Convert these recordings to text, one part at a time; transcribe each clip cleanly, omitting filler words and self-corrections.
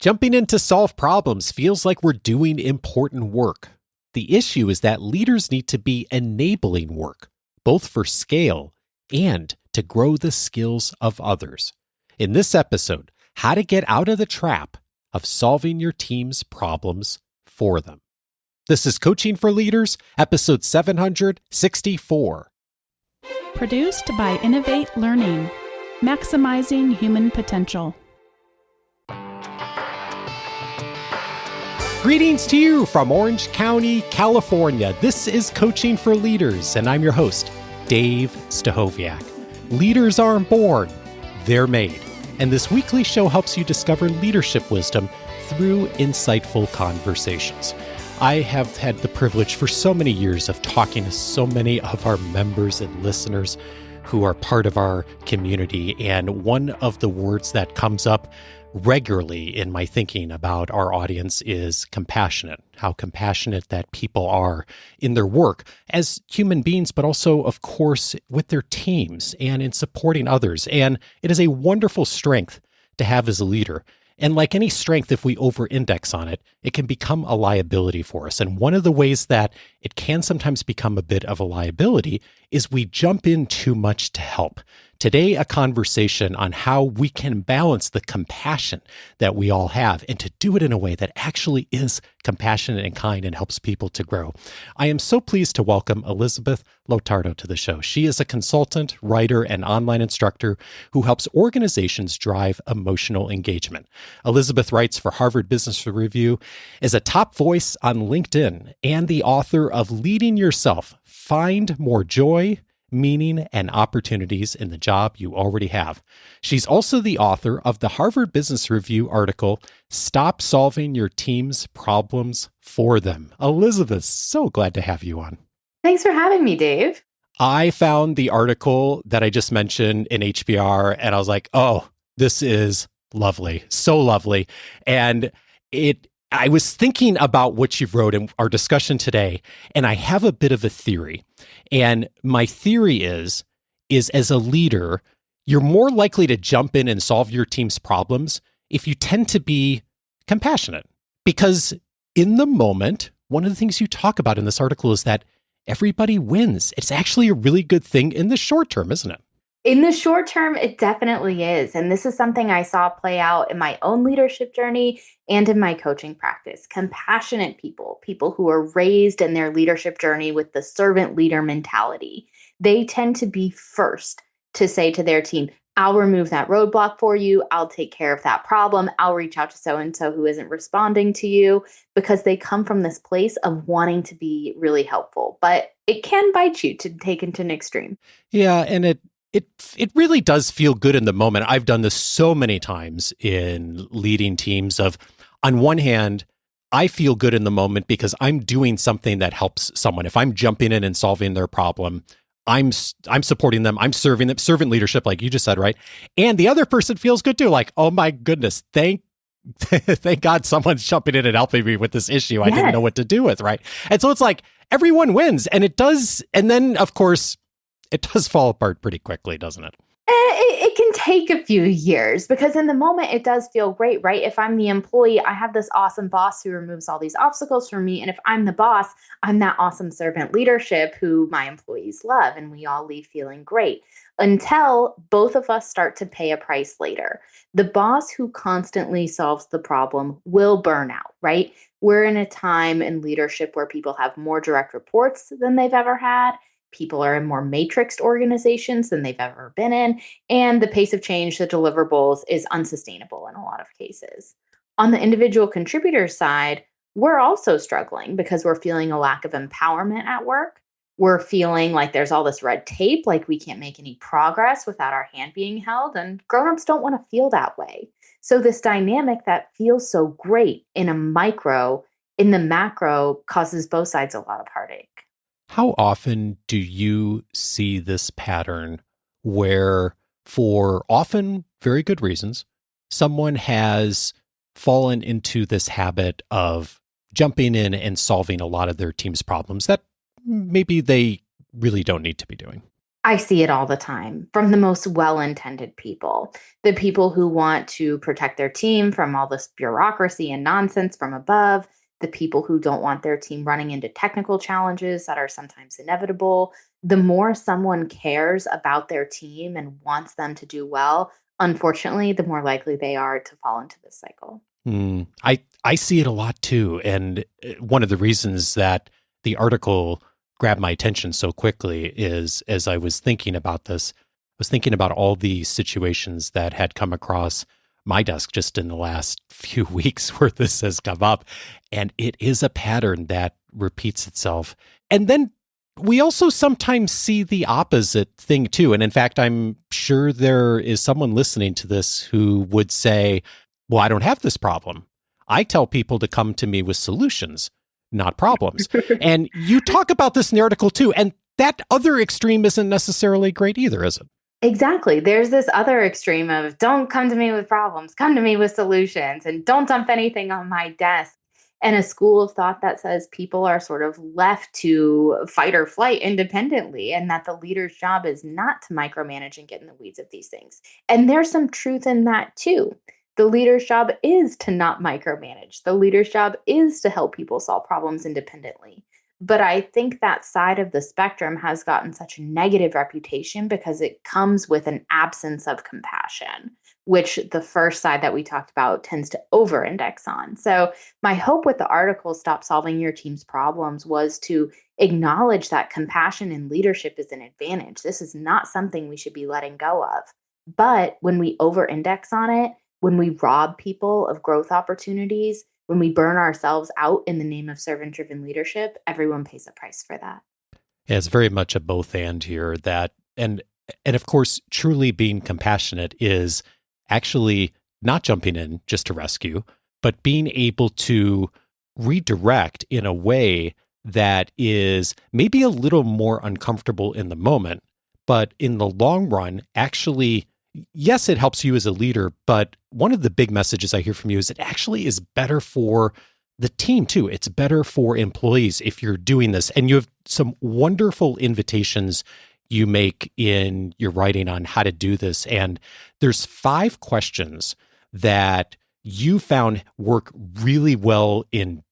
Jumping in to solve problems feels like we're doing important work. The issue is that leaders need to be enabling work, both for scale and to grow the skills of others. In this episode, how to get out of the trap of solving your team's problems for them. This is Coaching for Leaders, episode 764. Produced by Innovate Learning, maximizing human potential. Greetings to you from Orange County, California. This is Coaching for Leaders, and I'm your host, Dave Stachowiak. Leaders aren't born, they're made. And this weekly show helps you discover leadership wisdom through insightful conversations. I have had the privilege for so many years of talking to so many of our members and listeners who are part of our community. And one of the words that comes up regularly in my thinking about our audience is compassionate, how compassionate that people are in their work as human beings, but also, of course, with their teams and in supporting others. And it is a wonderful strength to have as a leader. And like any strength, if we over-index on it, it can become a liability for us. And one of the ways that it can sometimes become a bit of a liability is we jump in too much to help. Today, a conversation on how we can balance the compassion that we all have and to do it in a way that actually is compassionate and kind and helps people to grow. I am so pleased to welcome Elizabeth Lotardo to the show. She is a consultant, writer, and online instructor who helps organizations drive emotional engagement. Elizabeth writes for Harvard Business Review, is a top voice on LinkedIn, and the author of Leading Yourself, Find More Joy, Meaning, and Opportunities in the Job You Already Have. She's also the author of the Harvard Business Review article, Stop Solving Your Team's Problems for Them. Elizabeth, so glad to have you on. Thanks for having me, Dave. I found the article that I just mentioned in HBR, and I was like, oh, this is lovely, so lovely. And I was thinking about what you've wrote in our discussion today, and I have a bit of a theory. And my theory is as a leader, you're more likely to jump in and solve your team's problems if you tend to be compassionate. Because in the moment, one of the things you talk about in this article is that everybody wins. It's actually a really good thing in the short term, isn't it? In the short term, it definitely is. And this is something I saw play out in my own leadership journey and in my coaching practice. Compassionate people who are raised in their leadership journey with the servant leader mentality, they tend to be first to say to their team, I'll remove that roadblock for you. I'll take care of that problem. I'll reach out to so-and-so who isn't responding to you, because they come from this place of wanting to be really helpful. But it can bite you to take it to an extreme. Yeah, and it really does feel good in the moment. I've done this so many times in leading teams of, on one hand, I feel good in the moment because I'm doing something that helps someone. If I'm jumping in and solving their problem, I'm supporting them. I'm serving them, servant leadership, like you just said, right? And the other person feels good too. Like, oh my goodness, thank God someone's jumping in and helping me with this issue I didn't know what to do with, right? And so it's like everyone wins, and it does. And then, of course, it does fall apart pretty quickly, doesn't it? It can take a few years, because in the moment it does feel great, right? If I'm the employee, I have this awesome boss who removes all these obstacles for me. And if I'm the boss, I'm that awesome servant leadership who my employees love, and we all leave feeling great until both of us start to pay a price later. The boss who constantly solves the problem will burn out, right? We're in a time in leadership where people have more direct reports than they've ever had. People are in more matrixed organizations than they've ever been in, and the pace of change, the deliverables, is unsustainable in a lot of cases. On the individual contributor side, we're also struggling because we're feeling a lack of empowerment at work. We're feeling like there's all this red tape, like we can't make any progress without our hand being held, and grown-ups don't want to feel that way. So this dynamic that feels so great in a micro, in the macro, causes both sides a lot of heartache. How often do you see this pattern where, for often very good reasons, someone has fallen into this habit of jumping in and solving a lot of their team's problems that maybe they really don't need to be doing? I see it all the time from the most well-intended people. The people who want to protect their team from all this bureaucracy and nonsense from above, the people who don't want their team running into technical challenges that are sometimes inevitable. The more someone cares about their team and wants them to do well, unfortunately, the more likely they are to fall into this cycle. I see it a lot too. And one of the reasons that the article grabbed my attention so quickly is as I was thinking about this, I was thinking about all the situations that had come across my desk just in the last few weeks where this has come up. And it is a pattern that repeats itself. And then we also sometimes see the opposite thing too. And in fact, I'm sure there is someone listening to this who would say, well, I don't have this problem. I tell people to come to me with solutions, not problems. And you talk about this in the article too. And that other extreme isn't necessarily great either, is it? Exactly. There's this other extreme of don't come to me with problems, come to me with solutions, and don't dump anything on my desk. And a school of thought that says people are sort of left to fight or flight independently, and that the leader's job is not to micromanage and get in the weeds of these things. And there's some truth in that too. The leader's job is to not micromanage. The leader's job is to help people solve problems independently. But I think that side of the spectrum has gotten such a negative reputation because it comes with an absence of compassion, which the first side that we talked about tends to over index on. So, my hope with the article, Stop Solving Your Team's Problems, was to acknowledge that compassion in leadership is an advantage. This is not something we should be letting go of. But when we over index on it, when we rob people of growth opportunities, when we burn ourselves out in the name of servant driven leadership, everyone pays a price for that. Yeah, it's very much a both and here that, and of course, truly being compassionate is actually not jumping in just to rescue, but being able to redirect in a way that is maybe a little more uncomfortable in the moment, but in the long run, actually, yes, it helps you as a leader, but one of the big messages I hear from you is it actually is better for the team too. It's better for employees if you're doing this. And you have some wonderful invitations you make in your writing on how to do this. And there's 5 questions that you found work really well in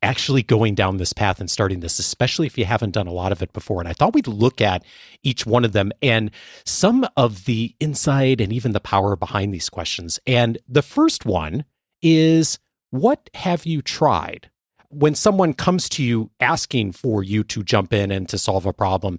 actually going down this path and starting this, especially if you haven't done a lot of it before. And I thought we'd look at each one of them and some of the insight and even the power behind these questions. And the first one is, what have you tried? When someone comes to you asking for you to jump in and to solve a problem,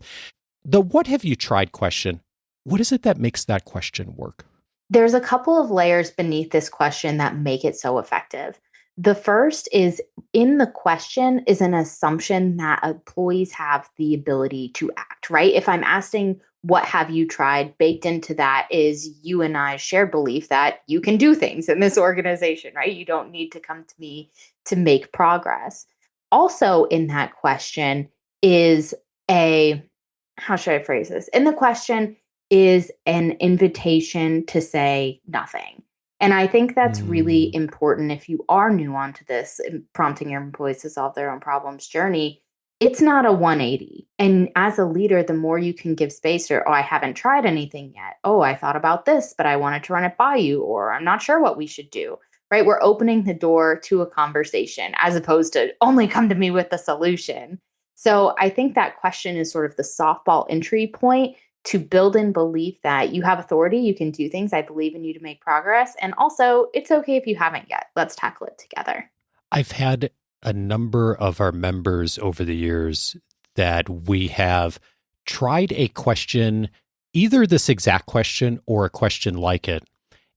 the what have you tried question, what is it that makes that question work? There's a couple of layers beneath this question that make it so effective. The first is, in the question is an assumption that employees have the ability to act, right? If I'm asking, what have you tried? Baked into that is you and I's shared belief that you can do things in this organization, right? You don't need to come to me to make progress. Also, in that question is how should I phrase this? In the question is an invitation to say nothing. And I think that's really important if you are new onto this, prompting your employees to solve their own problems journey. It's not a 180. And as a leader, the more you can give space, or, oh, I haven't tried anything yet. Oh, I thought about this, but I wanted to run it by you, or I'm not sure what we should do, right? We're opening the door to a conversation as opposed to only come to me with the solution. So I think that question is sort of the softball entry point to build in belief that you have authority, you can do things, I believe in you to make progress. And also, it's okay if you haven't yet. Let's tackle it together. I've had a number of our members over the years that we have tried a question, either this exact question or a question like it.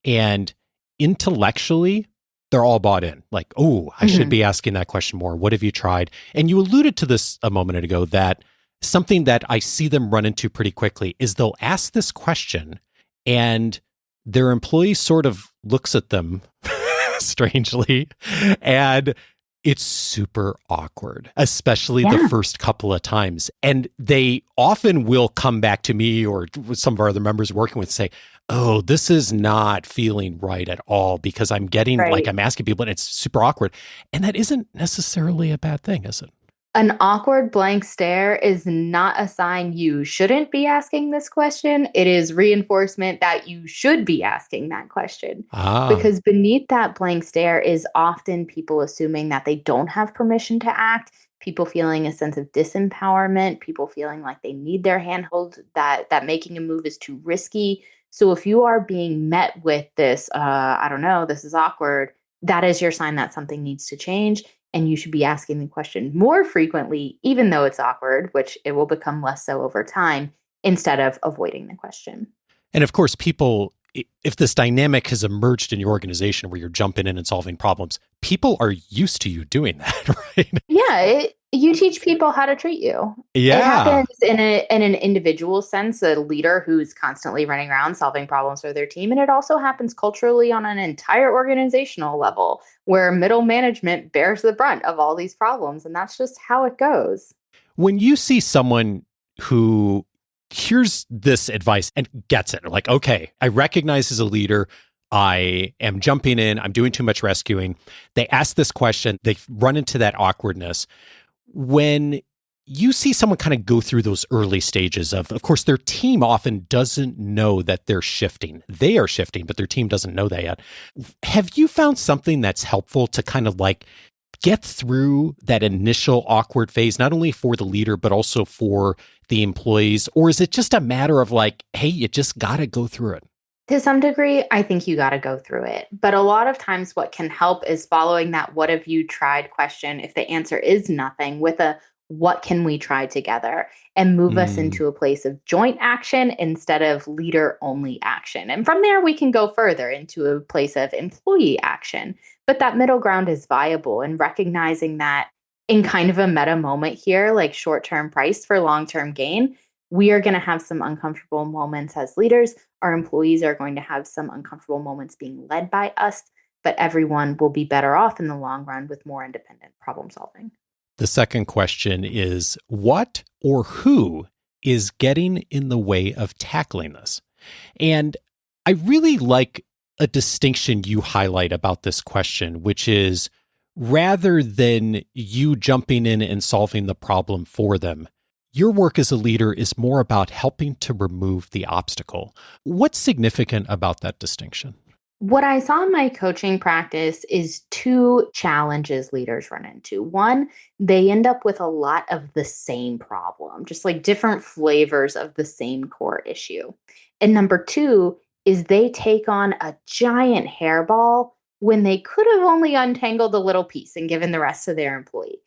And intellectually, they're all bought in. Like, oh, I should be asking that question more. What have you tried? And you alluded to this a moment ago, that something that I see them run into pretty quickly is they'll ask this question and their employee sort of looks at them strangely, and it's super awkward, especially the first couple of times. And they often will come back to me or some of our other members working with say, oh, this is not feeling right at all because I'm getting like I'm asking people and it's super awkward. And that isn't necessarily a bad thing, is it? An awkward blank stare is not a sign you shouldn't be asking this question. It is reinforcement that you should be asking that question. Ah. Because beneath that blank stare is often people assuming that they don't have permission to act, people feeling a sense of disempowerment, people feeling like they need their handhold, that making a move is too risky. So if you are being met with this, I don't know, this is awkward, that is your sign that something needs to change, and you should be asking the question more frequently, even though it's awkward, which it will become less so over time, instead of avoiding the question. And of course, people, if this dynamic has emerged in your organization where you're jumping in and solving problems, people are used to you doing that, right? Yeah, you teach people how to treat you. Yeah. It happens in an individual sense, a leader who's constantly running around solving problems for their team. And it also happens culturally on an entire organizational level where middle management bears the brunt of all these problems. And that's just how it goes. When you see someone who hears this advice and gets it, like, okay, I recognize as a leader, I am jumping in, I'm doing too much rescuing. They ask this question, they run into that awkwardness. When you see someone kind of go through those early stages of course, their team often doesn't know that they're shifting. They are shifting, but their team doesn't know that yet. Have you found something that's helpful to kind of like get through that initial awkward phase, not only for the leader, but also for the employees? Or is it just a matter of like, hey, you just got to go through it? To some degree, I think you got to go through it. But a lot of times, what can help is following that what have you tried question. If the answer is nothing, with a what can we try together, and move us into a place of joint action instead of leader only action. And from there, we can go further into a place of employee action. But that middle ground is viable, and recognizing that in kind of a meta moment here, like short term price for long term gain, we are going to have some uncomfortable moments as leaders. Our employees are going to have some uncomfortable moments being led by us, but everyone will be better off in the long run with more independent problem solving. The second question is, what or who is getting in the way of tackling this? And I really like a distinction you highlight about this question, which is rather than you jumping in and solving the problem for them, your work as a leader is more about helping to remove the obstacle. What's significant about that distinction? What I saw in my coaching practice is two challenges leaders run into. One, they end up with a lot of the same problem, just like different flavors of the same core issue. And number two is they take on a giant hairball when they could have only untangled a little piece and given the rest to their employee.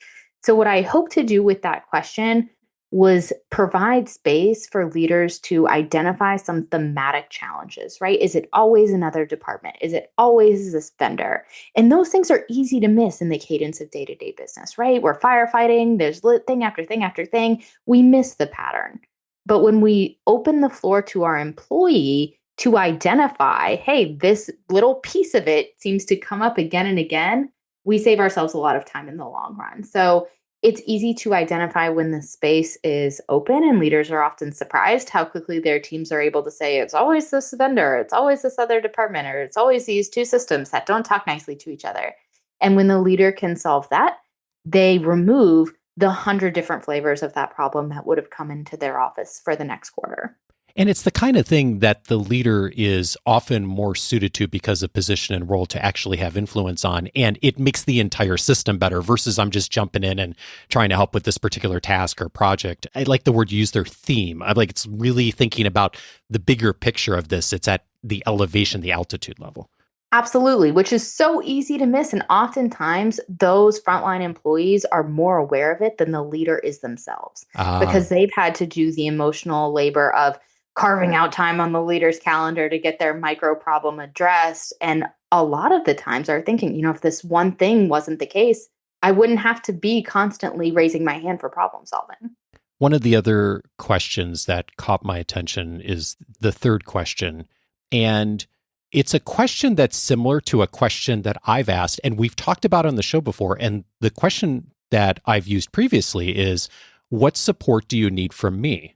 So, what I hope to do with that question was provide space for leaders to identify some thematic challenges, right? Is it always another department? Is it always this vendor? And those things are easy to miss in the cadence of day-to-day business, right? We're firefighting, there's thing after thing after thing. We miss the pattern. But when we open the floor to our employee to identify, hey, this little piece of it seems to come up again and again, we save ourselves a lot of time in the long run. So it's easy to identify when the space is open, and leaders are often surprised how quickly their teams are able to say, it's always this vendor, it's always this other department, or it's always these two systems that don't talk nicely to each other. And when the leader can solve that, they remove the 100 different flavors of that problem that would have come into their office for the next quarter. And it's the kind of thing that the leader is often more suited to because of position and role to actually have influence on. And it makes the entire system better versus I'm just jumping in and trying to help with this particular task or project. I like the word you use there, theme. I like it's really thinking about the bigger picture of this. It's at the elevation, the altitude level. Absolutely, which is so easy to miss. And oftentimes, those frontline employees are more aware of it than the leader is themselves because they've had to do the emotional labor of carving out time on the leader's calendar to get their micro problem addressed. And a lot of the times are thinking, if this one thing wasn't the case, I wouldn't have to be constantly raising my hand for problem solving. One of the other questions that caught my attention is the third question. And it's a question that's similar to a question that I've asked and we've talked about on the show before. And the question that I've used previously is, what support do you need from me?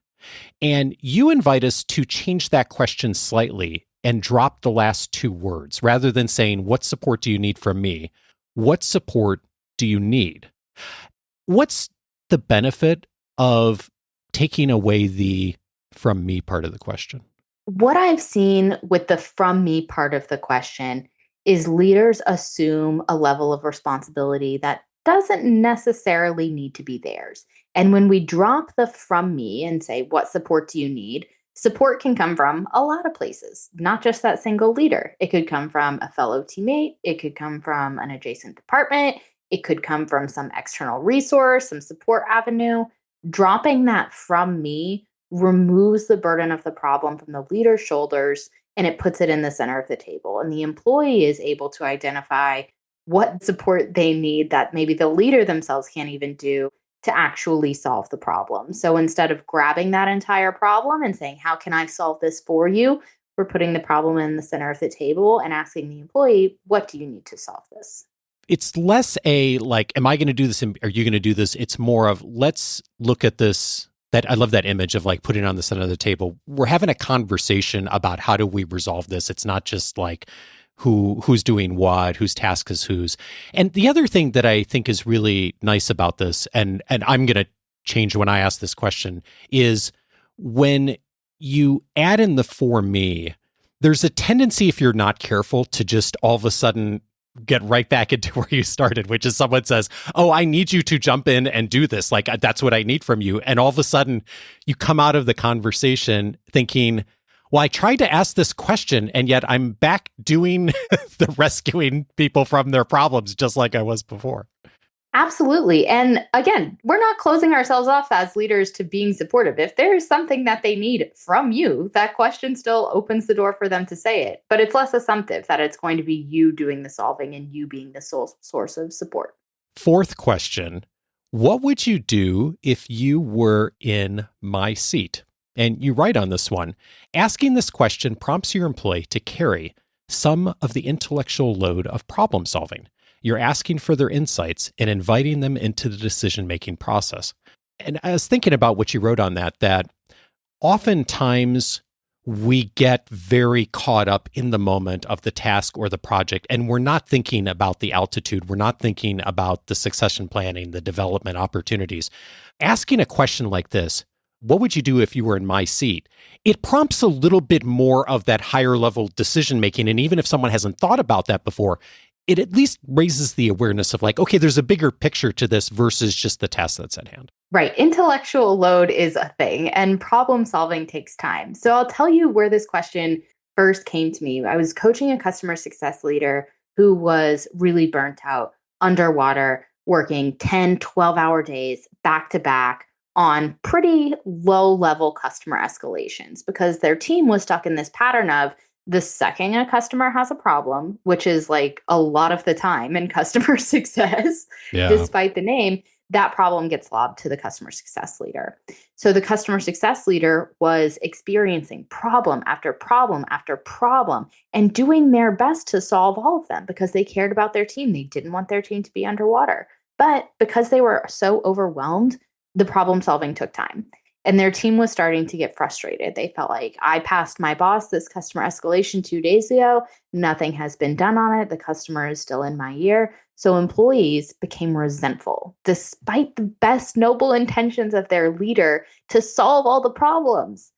And you invite us to change that question slightly and drop the last two words. Rather than saying, what support do you need from me? What support do you need? What's the benefit of taking away the from me part of the question? What I've seen with the from me part of the question is leaders assume a level of responsibility that doesn't necessarily need to be theirs. And when we drop the from me and say, what support do you need? Support can come from a lot of places, not just that single leader. It could come from a fellow teammate, it could come from an adjacent department, it could come from some external resource, some support avenue. Dropping that from me removes the burden of the problem from the leader's shoulders and it puts it in the center of the table. And the employee is able to identify what support they need that maybe the leader themselves can't even do to actually solve the problem. So instead of grabbing that entire problem and saying, how can I solve this for you? We're putting the problem in the center of the table and asking the employee, what do you need to solve this? It's less a like, am I going to do this? Are you going to do this? It's more of, let's look at this. That I love that image of like putting it on the center of the table. We're having a conversation about how do we resolve this. It's not just like who's doing what, whose task is whose. And the other thing that I think is really nice about this, and I'm going to change when I ask this question, is when you add in the for me, there's a tendency, if you're not careful, to just all of a sudden get right back into where you started, which is someone says, oh, I need you to jump in and do this. Like, that's what I need from you. And all of a sudden you come out of the conversation thinking, well, I tried to ask this question and yet I'm back doing the rescuing people from their problems just like I was before. Absolutely. And again, we're not closing ourselves off as leaders to being supportive. If there is something that they need from you, that question still opens the door for them to say it. But it's less assumptive that it's going to be you doing the solving and you being the sole source of support. Fourth question, what would you do if you were in my seat? And you write on this one, asking this question prompts your employee to carry some of the intellectual load of problem solving. You're asking for their insights and inviting them into the decision-making process. And I was thinking about what you wrote on that oftentimes we get very caught up in the moment of the task or the project, and we're not thinking about the altitude. We're not thinking about the succession planning, the development opportunities. Asking a question like this, what would you do if you were in my seat? It prompts a little bit more of that higher level decision-making. And even if someone hasn't thought about that before, it at least raises the awareness of like, okay, there's a bigger picture to this versus just the task that's at hand. Right. Intellectual load is a thing and problem solving takes time. So I'll tell you where this question first came to me. I was coaching a customer success leader who was really burnt out, underwater, working 10, 12-hour days back to back on pretty low level customer escalations because their team was stuck in this pattern of the second a customer has a problem, which is like a lot of the time in customer success, despite the name, that problem gets lobbed to the customer success leader. So the customer success leader was experiencing problem after problem after problem and doing their best to solve all of them because they cared about their team. They didn't want their team to be underwater. But because they were so overwhelmed, the problem solving took time. And their team was starting to get frustrated. They felt like, I passed my boss this customer escalation 2 days ago. Nothing has been done on it. The customer is still in my ear. So employees became resentful, despite the best noble intentions of their leader to solve all the problems.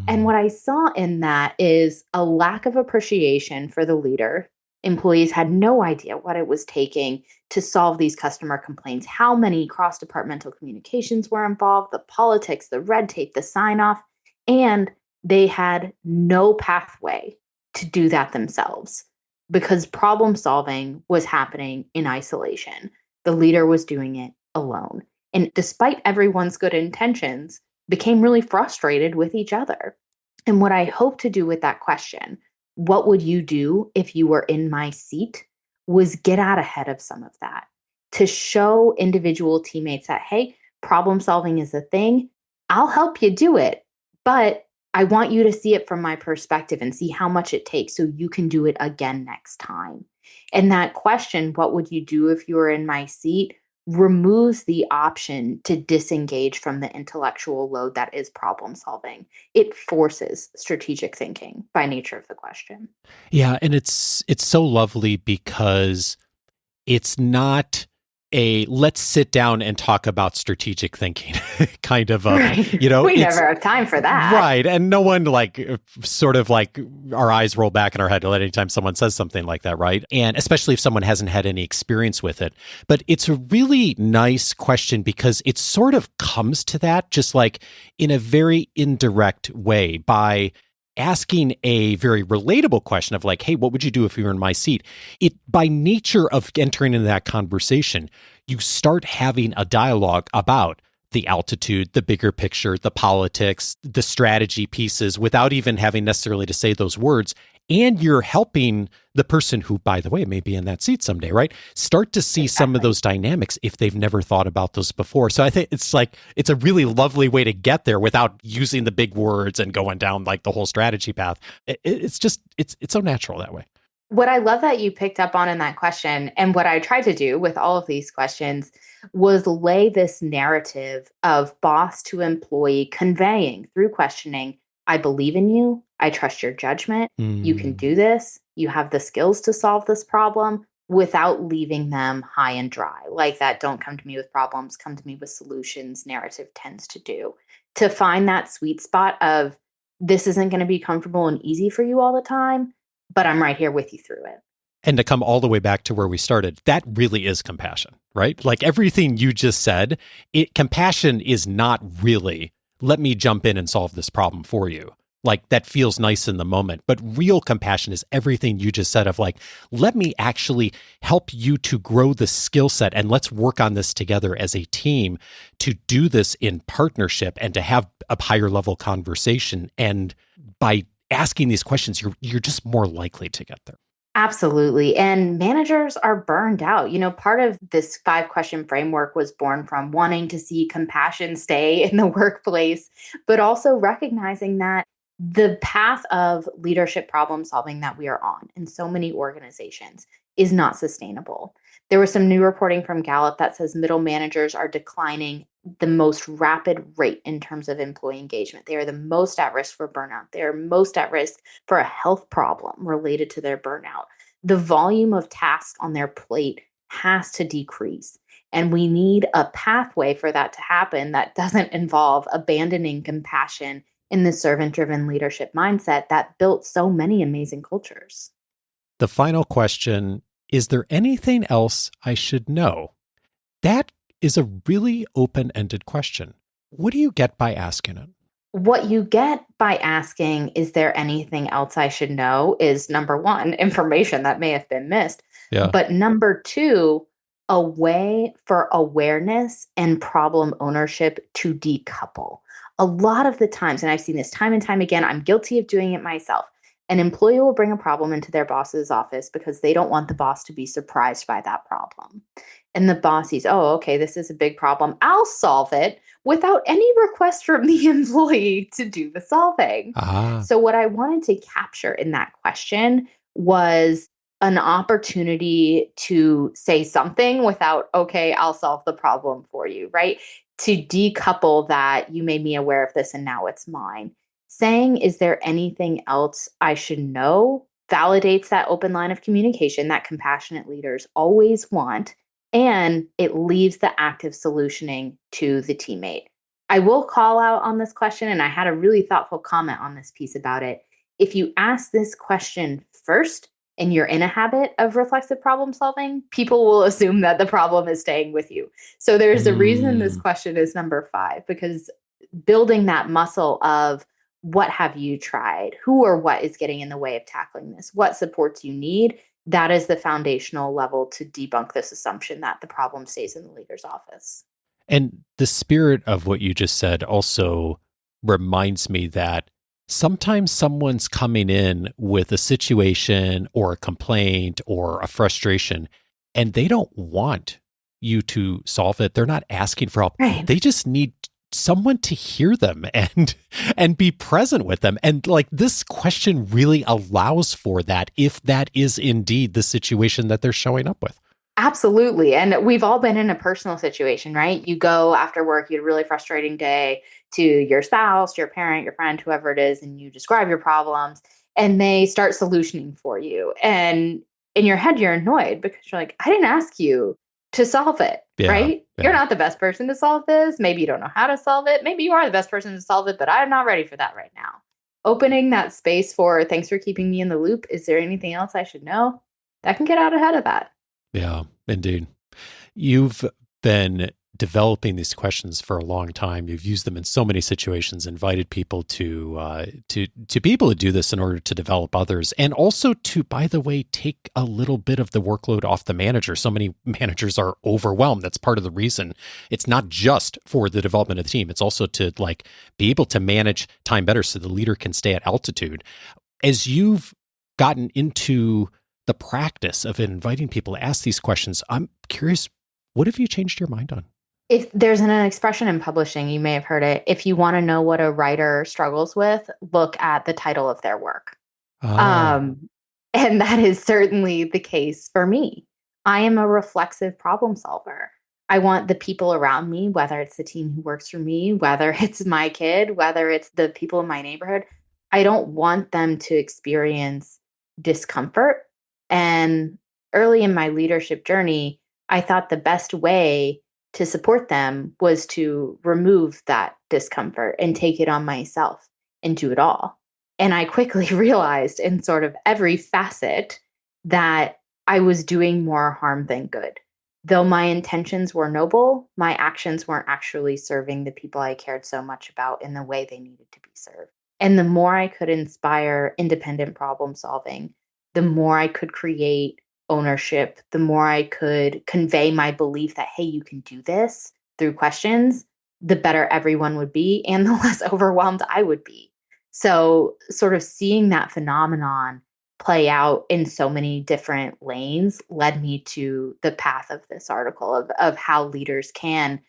And what I saw in that is a lack of appreciation for the leader. Employees had no idea what it was taking to solve these customer complaints, how many cross-departmental communications were involved, the politics, the red tape, the sign-off, and they had no pathway to do that themselves because problem solving was happening in isolation. The leader was doing it alone. And despite everyone's good intentions, became really frustrated with each other. And what I hope to do with that question, what would you do if you were in my seat, was get out ahead of some of that to show individual teammates that, hey, problem solving is a thing. I'll help you do it, but I want you to see it from my perspective and see how much it takes so you can do it again next time. And that question, what would you do if you were in my seat, removes the option to disengage from the intellectual load that is problem solving. It forces strategic thinking by nature of the question. Yeah, and it's so lovely because it's not let's sit down and talk about strategic thinking kind of Right. you know, We never have time for that. right. And no one sort of our eyes roll back in our head anytime someone says something like that, right? And especially if someone hasn't had any experience with it. But it's a really nice question because it sort of comes to that just in a very indirect way by asking a very relatable question of hey, what would you do if you were in my seat? It, by nature of entering into that conversation, you start having a dialogue about the altitude, the bigger picture, the politics, the strategy pieces without even having necessarily to say those words. And you're helping the person who, by the way, may be in that seat someday, right? Start to see some of those dynamics if they've never thought about those before. So I think it's a really lovely way to get there without using the big words and going down the whole strategy path. It's so natural that way. What I love that you picked up on in that question, and what I tried to do with all of these questions, was lay this narrative of boss to employee conveying through questioning, I believe in you. I trust your judgment. You can do this. You have the skills to solve this problem, without leaving them high and dry. Like that, don't come to me with problems, come to me with solutions narrative tends to do. To find that sweet spot of this isn't going to be comfortable and easy for you all the time, but I'm right here with you through it. And to come all the way back to where we started, that really is compassion, right? Everything you just said, compassion is not really, let me jump in and solve this problem for you. That feels nice in the moment, but real compassion is everything you just said of let me actually help you to grow the skill set and let's work on this together as a team to do this in partnership and to have a higher level conversation. And by asking these questions, you're just more likely to get there. Absolutely. And managers are burned out. Part of this 5-question framework was born from wanting to see compassion stay in the workplace, but also recognizing that the path of leadership problem solving that we are on in so many organizations is not sustainable. There was some new reporting from Gallup that says middle managers are declining the most rapid rate in terms of employee engagement. They are the most at risk for burnout. They are most at risk for a health problem related to their burnout. The volume of tasks on their plate has to decrease. And we need a pathway for that to happen that doesn't involve abandoning compassion in the servant-driven leadership mindset that built so many amazing cultures. The final question, is there anything else I should know? That is a really open-ended question. What do you get by asking it? What you get by asking, is there anything else I should know, is number one, information that may have been missed. Yeah. But number two, a way for awareness and problem ownership to decouple. A lot of the times, and I've seen this time and time again, I'm guilty of doing it myself. An employee will bring a problem into their boss's office because they don't want the boss to be surprised by that problem. And the boss sees, oh, okay, this is a big problem. I'll solve it without any request from the employee to do the solving. So what I wanted to capture in that question was an opportunity to say something without, okay, I'll solve the problem for you, right? To decouple that, you made me aware of this and now it's mine. Saying, is there anything else I should know, validates that open line of communication that compassionate leaders always want, and it leaves the active solutioning to the teammate. I will call out on this question, and I had a really thoughtful comment on this piece about it. If you ask this question first, and you're in a habit of reflexive problem solving, people will assume that the problem is staying with you. So there's a reason this question is number 5, because building that muscle of what have you tried, who or what is getting in the way of tackling this, what supports you need, that is the foundational level to debunk this assumption that the problem stays in the leader's office. And the spirit of what you just said also reminds me that sometimes someone's coming in with a situation or a complaint or a frustration, and they don't want you to solve it. They're not asking for help. Right. They just need someone to hear them and be present with them. And this question really allows for that if that is indeed the situation that they're showing up with. Absolutely. And we've all been in a personal situation, right? You go after work, you had a really frustrating day to your spouse, your parent, your friend, whoever it is, and you describe your problems and they start solutioning for you. And in your head, you're annoyed because you're like, I didn't ask you to solve it. Yeah. right? Yeah. You're not the best person to solve this. Maybe you don't know how to solve it. Maybe you are the best person to solve it, but I'm not ready for that right now. Opening that space for thanks for keeping me in the loop. Is there anything else I should know? That can get out ahead of that. Yeah, indeed. You've been developing these questions for a long time. You've used them in so many situations, invited people to be able to do this in order to develop others, and also to, by the way, take a little bit of the workload off the manager. So many managers are overwhelmed. That's part of the reason. It's not just for the development of the team. It's also to be able to manage time better so the leader can stay at altitude. As you've gotten into the practice of inviting people to ask these questions, I'm curious, what have you changed your mind on? If there's an expression in publishing, you may have heard it. If you want to know what a writer struggles with, look at the title of their work. Oh, And that is certainly the case for me. I am a reflexive problem solver. I want the people around me, whether it's the team who works for me, whether it's my kid, whether it's the people in my neighborhood, I don't want them to experience discomfort. And early in my leadership journey, I thought the best way to support them was to remove that discomfort and take it on myself and do it all. And I quickly realized in sort of every facet that I was doing more harm than good. Though my intentions were noble, my actions weren't actually serving the people I cared so much about in the way they needed to be served. And the more I could inspire independent problem solving, the more I could create ownership, the more I could convey my belief that, hey, you can do this through questions, the better everyone would be and the less overwhelmed I would be. So, sort of seeing that phenomenon play out in so many different lanes led me to the path of this article of how leaders can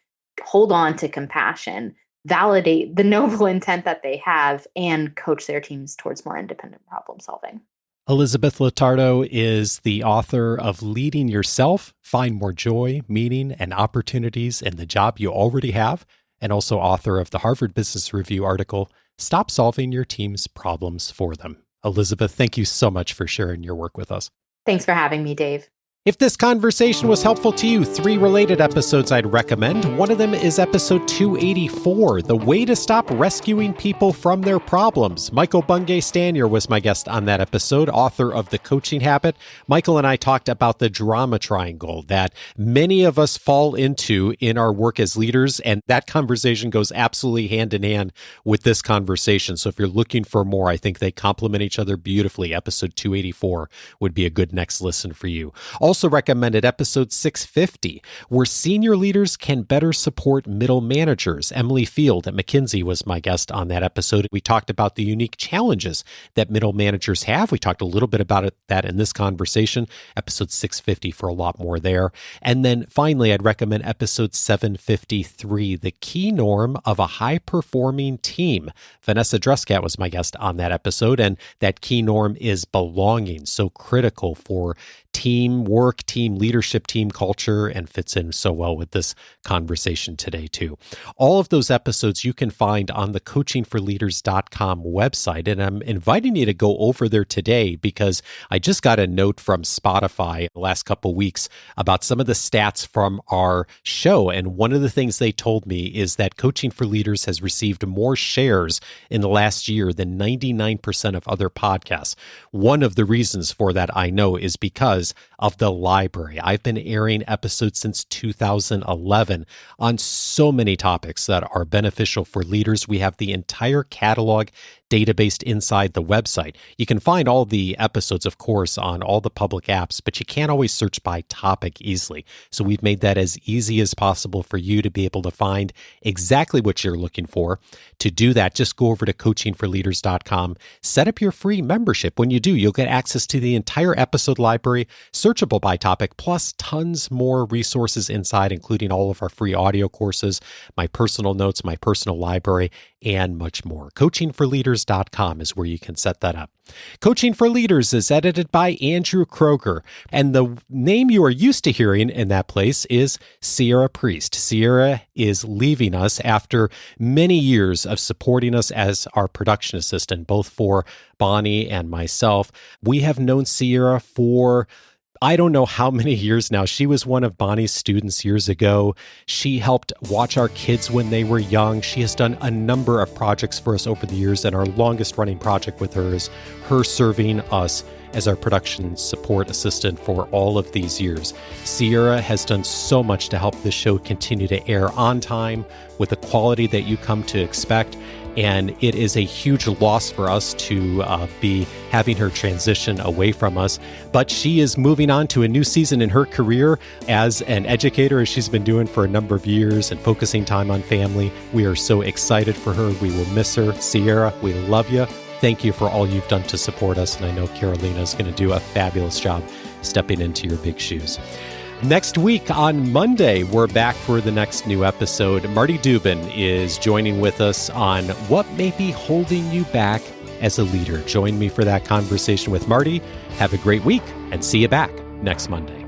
hold on to compassion, validate the noble intent that they have, and coach their teams towards more independent problem solving. Elizabeth Lotardo is the author of Leading Yourself, Find More Joy, Meaning, and Opportunities in the Job You Already Have, and also author of the Harvard Business Review article, Stop Solving Your Team's Problems for Them. Elizabeth, thank you so much for sharing your work with us. Thanks for having me, Dave. If this conversation was helpful to you, 3 related episodes I'd recommend. One of them is episode 284, The Way to Stop Rescuing People from Their Problems. Michael Bungay Stanier was my guest on that episode, author of The Coaching Habit. Michael and I talked about the drama triangle that many of us fall into in our work as leaders, and that conversation goes absolutely hand in hand with this conversation. So if you're looking for more, I think they complement each other beautifully. Episode 284 would be a good next listen for you. Also recommended episode 650, where senior leaders can better support middle managers. Emily Field at McKinsey was my guest on that episode. We talked about the unique challenges that middle managers have. We talked a little bit about that in this conversation, episode 650 for a lot more there. And then finally, I'd recommend episode 753, The Key Norm of a High-Performing Team. Vanessa Dreskat was my guest on that episode, and that key norm is belonging, so critical for teamwork, team leadership, team culture, and fits in so well with this conversation today, too. All of those episodes you can find on the coachingforleaders.com website, and I'm inviting you to go over there today because I just got a note from Spotify the last couple of weeks about some of the stats from our show, and one of the things they told me is that Coaching for Leaders has received more shares in the last year than 99% of other podcasts. One of the reasons for that, I know, is because of the library. I've been airing episodes since 2011 on so many topics that are beneficial for leaders. We have the entire catalog database inside the website. You can find all the episodes, of course, on all the public apps, but you can't always search by topic easily. So we've made that as easy as possible for you to be able to find exactly what you're looking for. To do that, just go over to coachingforleaders.com, set up your free membership. When you do, you'll get access to the entire episode library, searchable by topic, plus tons more resources inside, including all of our free audio courses, my personal notes, my personal library, and much more. Coachingforleaders.com is where you can set that up. Coaching for Leaders is edited by Andrew Kroger, and the name you are used to hearing in that place is Sierra Priest. Sierra is leaving us after many years of supporting us as our production assistant, both for Bonnie and myself. We have known Sierra for I don't know how many years now. She was one of Bonnie's students years ago. She helped watch our kids when they were young. She has done a number of projects for us over the years, and our longest running project with her is her serving us as our production support assistant for all of these years. Sierra has done so much to help this show continue to air on time with the quality that you come to expect. And it is a huge loss for us to be having her transition away from us. But she is moving on to a new season in her career as an educator, as she's been doing for a number of years and focusing time on family. We are so excited for her. We will miss her. Sierra, we love you. Thank you for all you've done to support us. And I know Carolina is going to do a fabulous job stepping into your big shoes. Next week on Monday, we're back for the next new episode. Marty Dubin is joining with us on what may be holding you back as a leader. Join me for that conversation with Marty. Have a great week and see you back next Monday.